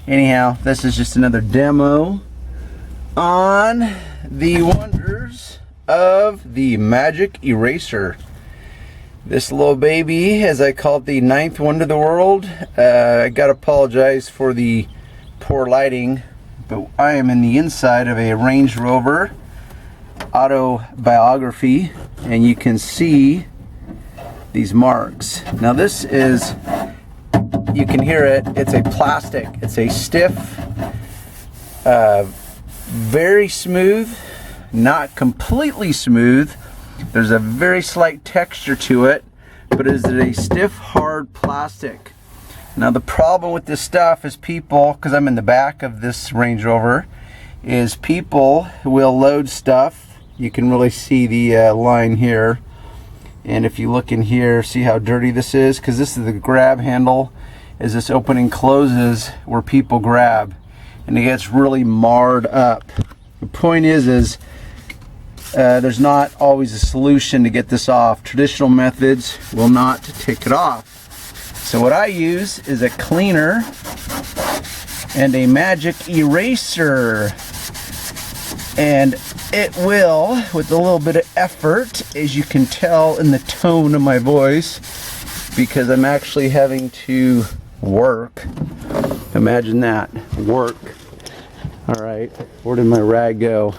Anyhow, this is just another demo on the wonders of the magic eraser. This little baby, as I call it, the ninth wonder of the world. I gotta apologize for the poor lighting, but I am in the inside of a Range Rover Autobiography, and you can see these marks. Now this is, you can hear it, it's a plastic, it's a stiff, very smooth, not completely smooth. There's a very slight texture to it, but it is a stiff, hard plastic. Now the problem with this stuff is people, because I'm in the back of this Range Rover, is people will load stuff. You can really see the line here. And if you look in here, see how dirty this is? Because this is the grab handle. As this opening closes, where people grab, and it gets really marred up. The point is there's not always a solution to get this off. Traditional methods will not take it off. So what I use is a cleaner and a magic eraser. And it will, with a little bit of effort, as you can tell in the tone of my voice, because I'm actually having to work. Imagine that, work. All right, where did my rag go?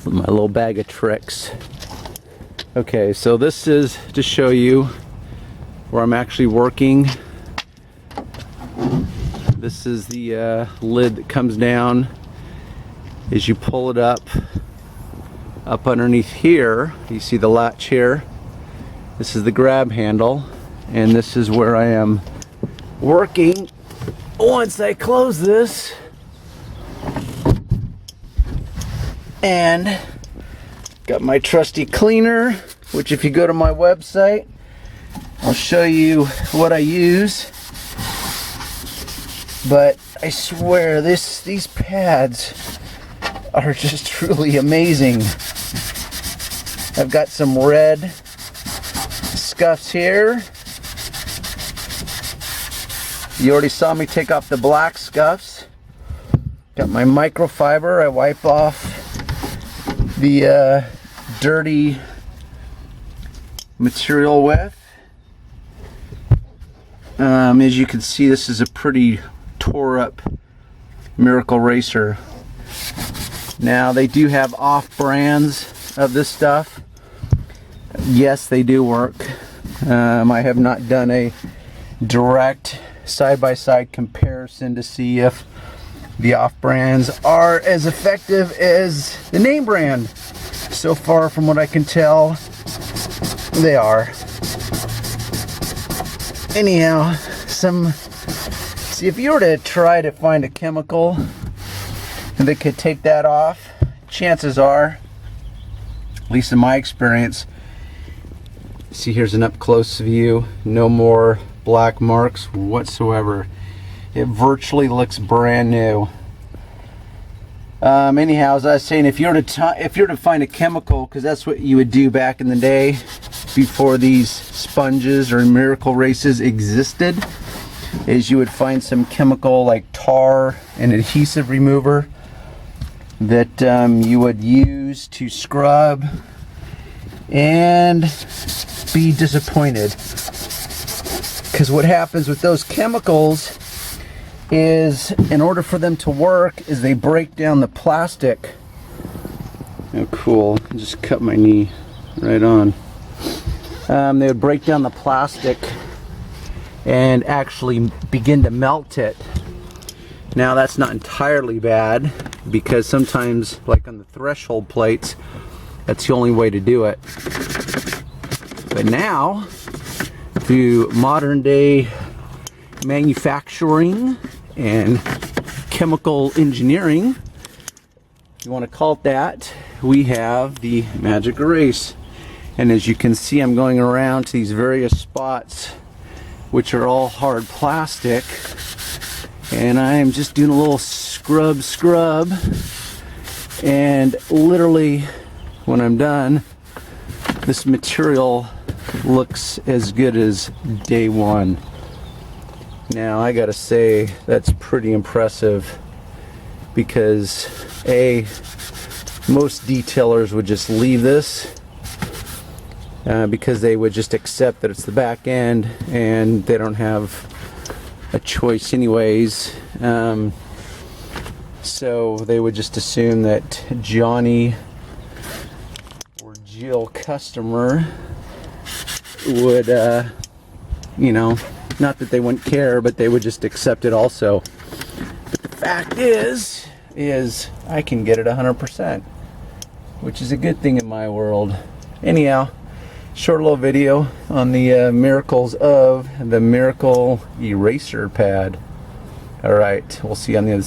My little bag of tricks. Okay, so this is to show you where I'm actually working. This is the lid that comes down. As you pull it up underneath here, you see the latch here. This is the grab handle, and this is where I am working. Once I close this, and got my trusty cleaner, which if you go to my website, I'll show you what I use. But I swear these pads are just truly amazing. I've got some red scuffs here. You already saw me take off the black scuffs. Got my microfiber I wipe off the dirty material with. As you can see, this is a pretty tore up Miracle Racer. Now they do have off brands of this stuff. Yes, they do work. I have not done a direct side-by-side comparison to see if the off brands are as effective as the name brand. So far, from what I can tell, they are. Anyhow, see, if you were to try to find a chemical that could take that off, chances are, at least in my experience, see, here's an up close view, no more black marks whatsoever. It virtually looks brand new. Anyhow, as I was saying, if you were to find a chemical, because that's what you would do back in the day before these sponges or miracle races existed, is you would find some chemical like tar and adhesive remover that you would use to scrub, and be disappointed. Because what happens with those chemicals is, in order for them to work, is they break down the plastic. Oh cool, just cut my knee right on. They would break down the plastic and actually begin to melt it. Now that's not entirely bad, because sometimes, like on the threshold plates, that's the only way to do it. But now, through modern day manufacturing and chemical engineering, if you want to call it that, we have the magic erase. And as you can see, I'm going around to these various spots, which are all hard plastic, and I'm just doing a little scrub, and literally when I'm done, this material looks as good as day one. Now I gotta say that's pretty impressive, because most detailers would just leave this because they would just accept that it's the back end and they don't have a choice anyways. So they would just assume that Johnny or Jill customer would, you know, not that they wouldn't care, but they would just accept it also. But the fact is I can get it 100%, which is a good thing in my world. Anyhow, short little video on the miracles of the Miracle Eraser Pad. Alright, we'll see you on the other side.